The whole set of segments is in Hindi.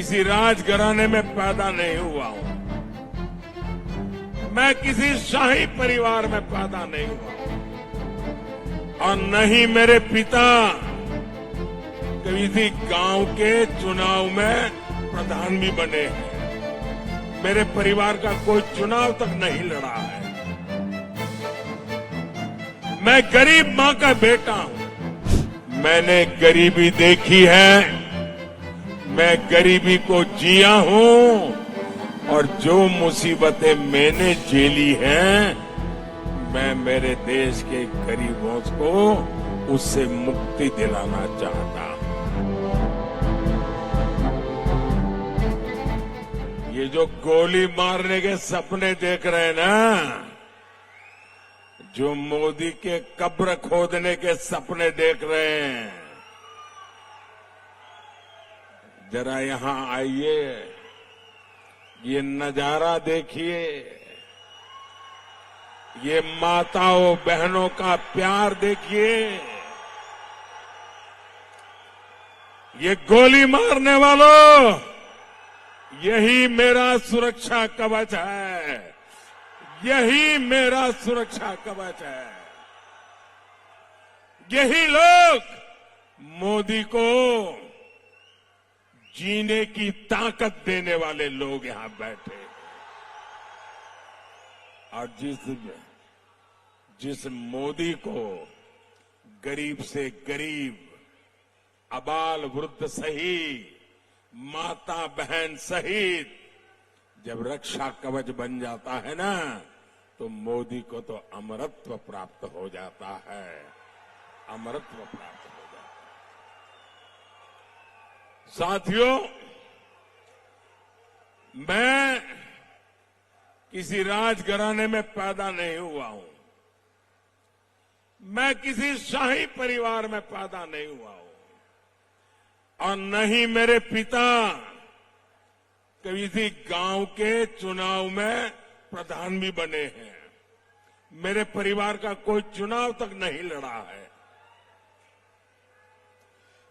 किसी राजघराने में पैदा नहीं हुआ हूं। मैं किसी शाही परिवार में पैदा नहीं हुआ हूं और न ही मेरे पिता किसी गांव के चुनाव में प्रधान भी बने हैं। मेरे परिवार का कोई चुनाव तक नहीं लड़ा है। मैं गरीब मां का बेटा हूं। मैंने गरीबी देखी है, मैं गरीबी को जिया हूं और जो मुसीबतें मैंने झेली हैं, मैं मेरे देश के गरीबों को उससे मुक्ति दिलाना चाहता हूं। ये जो गोली मारने के सपने देख रहे हैं ना, जो मोदी के कब्र खोदने के सपने देख रहे हैं, जरा यहां आइए, ये नजारा देखिए, ये माताओं बहनों का प्यार देखिए। ये गोली मारने वालों, यही मेरा सुरक्षा कवच है, यही मेरा सुरक्षा कवच है। यही लोग मोदी को जीने की ताकत देने वाले लोग यहां बैठे। और जिस मोदी को गरीब से गरीब, अबाल वृद्ध सहित, माता बहन सहित जब रक्षा कवच बन जाता है ना, तो मोदी को तो अमरत्व प्राप्त हो जाता है, अमरत्व प्राप्त हो जाता है। साथियों, मैं किसी राजघराने में पैदा नहीं हुआ हूं। मैं किसी शाही परिवार में पैदा नहीं हुआ हूं और न ही मेरे पिता किसी गांव के चुनाव में प्रधान भी बने हैं। मेरे परिवार का कोई चुनाव तक नहीं लड़ा है।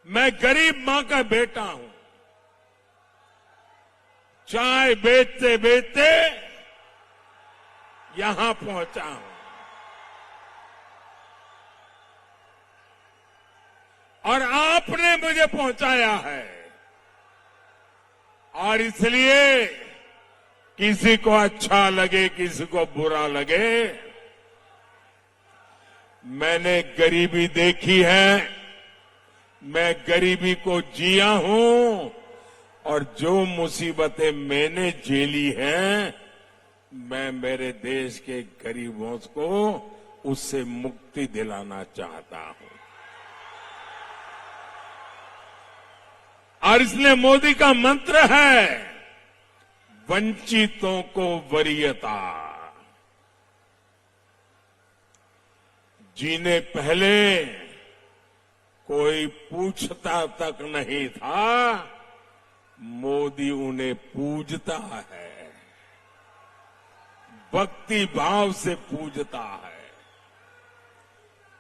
मैं गरीब मां का बेटा हूं। चाय बेचते बेचते यहां पहुंचा हूं और आपने मुझे पहुंचाया है। और इसलिए किसी को अच्छा लगे, किसी को बुरा लगे, मैंने गरीबी देखी है, मैं गरीबी को जिया हूं और जो मुसीबतें मैंने झेली हैं, मैं मेरे देश के गरीबों को उससे मुक्ति दिलाना चाहता हूं। और इसलिए मोदी का मंत्र है, वंचितों को वरीयता। जिन्हें पहले कोई पूछता तक नहीं था, मोदी उन्हें पूजता है, भक्ति भाव से पूजता है।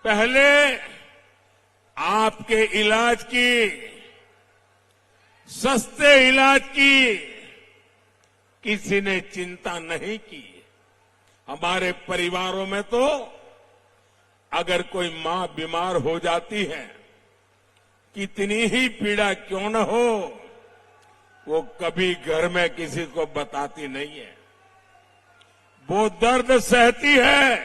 पहले आपके इलाज की, सस्ते इलाज की किसी ने चिंता नहीं की। हमारे परिवारों में तो अगर कोई मां बीमार हो जाती है, कितनी ही पीड़ा क्यों न हो, वो कभी घर में किसी को बताती नहीं है। वो दर्द सहती है,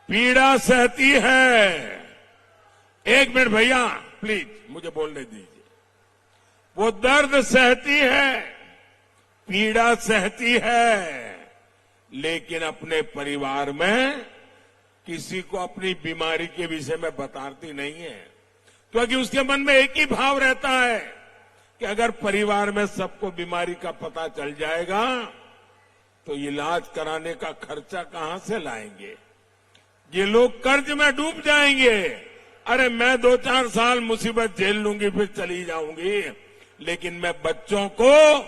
पीड़ा सहती है। एक मिनट भैया, प्लीज मुझे बोलने दीजिए। वो दर्द सहती है, पीड़ा सहती है, लेकिन अपने परिवार में किसी को अपनी बीमारी के विषय में बताती नहीं है, क्योंकि उसके मन में एक ही भाव रहता है कि अगर परिवार में सबको बीमारी का पता चल जाएगा तो इलाज कराने का खर्चा कहां से लाएंगे। ये लोग कर्ज में डूब जाएंगे। अरे मैं 2-4 साल मुसीबत झेल लूंगी, फिर चली जाऊंगी, लेकिन मैं बच्चों को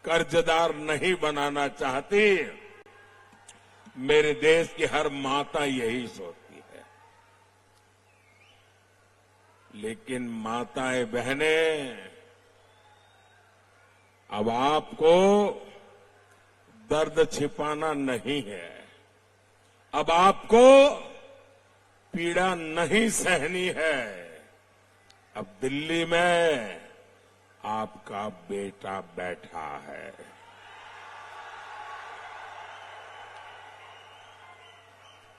कर्जदार नहीं बनाना चाहती। मेरे देश की हर माता यही सोचती है। लेकिन माताएं बहनें अब आपको दर्द छिपाना नहीं है। अब आपको पीड़ा नहीं सहनी है। अब दिल्ली में आपका बेटा बैठा है।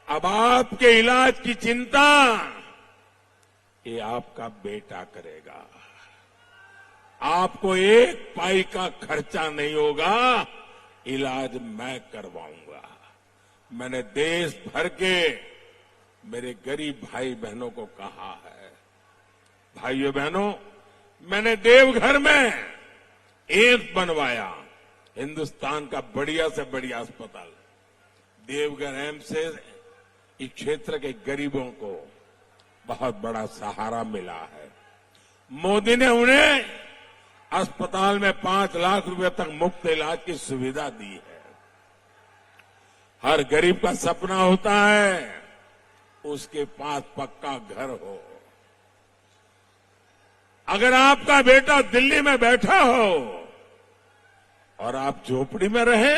अब आपके इलाज की चिंता ये आपका बेटा करेगा। आपको एक पाई का खर्चा नहीं होगा, इलाज मैं करवाऊंगा। मैंने देश भर के मेरे गरीब भाई बहनों को कहा है, भाइयों बहनों, मैंने देवघर में एम्स बनवाया, हिंदुस्तान का बढ़िया से बढ़िया अस्पताल। देवघर एम्स से इस क्षेत्र के गरीबों को बहुत बड़ा सहारा मिला है। मोदी ने उन्हें अस्पताल में 5 लाख रुपए तक मुफ्त इलाज की सुविधा दी है। हर गरीब का सपना होता है उसके पास पक्का घर हो। अगर आपका बेटा दिल्ली में बैठा हो और आप झोपड़ी में रहे,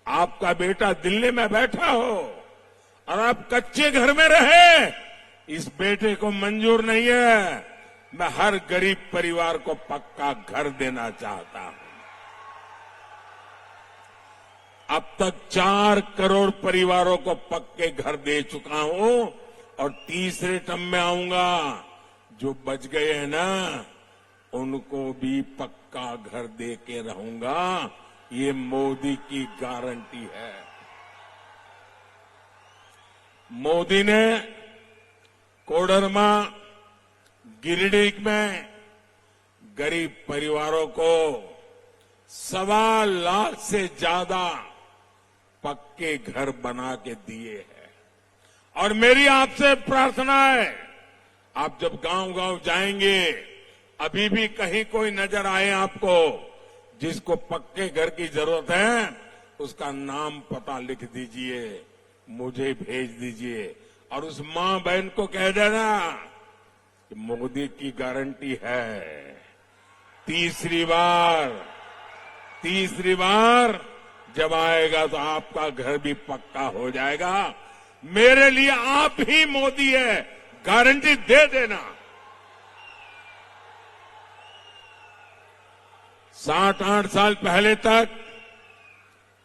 आपका बेटा दिल्ली में बैठा हो और आप कच्चे घर में रहे, इस बेटे को मंजूर नहीं है। मैं हर गरीब परिवार को पक्का घर देना चाहता हूं। अब तक 4 करोड़ परिवारों को पक्के घर दे चुका हूं और तीसरे टर्म में आऊंगा। जो बच गए हैं ना, उनको भी पक्का घर दे के रहूंगा। ये मोदी की गारंटी है। मोदी ने कोडरमा, गिरिडीह में गरीब परिवारों को 1.25 लाख से ज्यादा पक्के घर बना के दिए हैं। और मेरी आपसे प्रार्थना है, आप जब गांव-गांव जाएंगे, अभी भी कहीं कोई नजर आए आपको जिसको पक्के घर की जरूरत है, उसका नाम पता लिख दीजिए, मुझे भेज दीजिए और उस मां बहन को कह देना कि मोदी की गारंटी है। तीसरी बार जब आएगा तो आपका घर भी पक्का हो जाएगा। मेरे लिए आप ही मोदी है, गारंटी दे देना। 7-8 साल पहले तक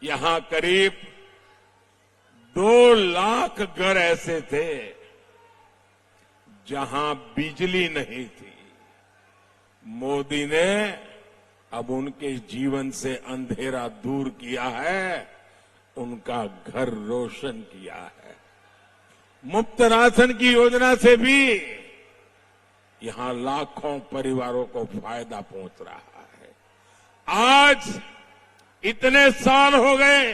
यहां करीब 2 लाख घर ऐसे थे जहां बिजली नहीं थी। मोदी ने अब उनके जीवन से अंधेरा दूर किया है, उनका घर रोशन किया है। मुफ्त राशन की योजना से भी यहां लाखों परिवारों को फायदा पहुंच रहा है। आज इतने साल हो गए,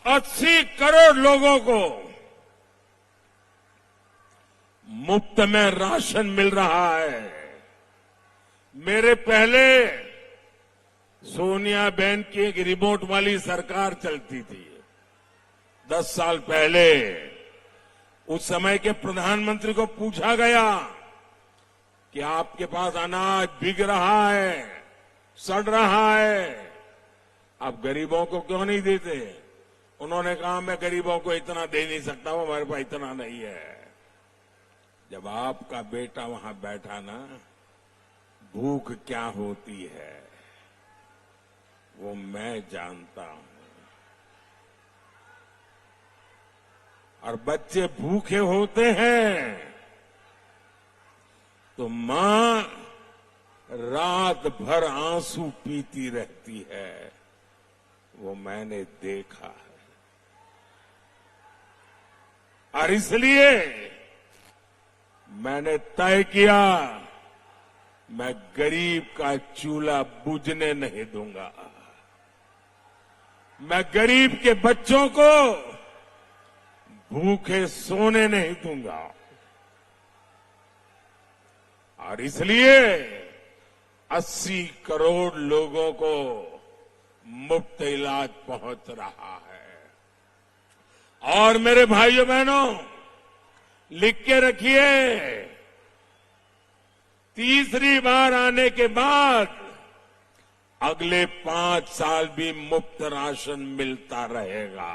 80 करोड़ लोगों को मुफ्त में राशन मिल रहा है। मेरे पहले सोनिया बहन की एक रिमोट वाली सरकार चलती थी 10 साल पहले। उस समय के प्रधानमंत्री को पूछा गया कि आपके पास अनाज बिक रहा है, सड़ रहा है, आप गरीबों को क्यों नहीं देते? उन्होंने कहा मैं गरीबों को इतना दे नहीं सकता हूं, हमारे पास इतना नहीं है। जब आपका बेटा वहां बैठा ना, भूख क्या होती है वो मैं जानता हूं। और बच्चे भूखे होते हैं तो मां रात भर आंसू पीती रहती है, वो मैंने देखा है। और इसलिए मैंने तय किया, मैं गरीब का चूल्हा बुझने नहीं दूंगा। मैं गरीब के बच्चों को भूखे सोने नहीं दूंगा। और इसलिए 80 करोड़ लोगों को मुफ्त इलाज पहुंच रहा है। और मेरे भाइयों बहनों, लिख के रखिए, तीसरी बार आने के बाद अगले 5 साल भी मुफ्त राशन मिलता रहेगा।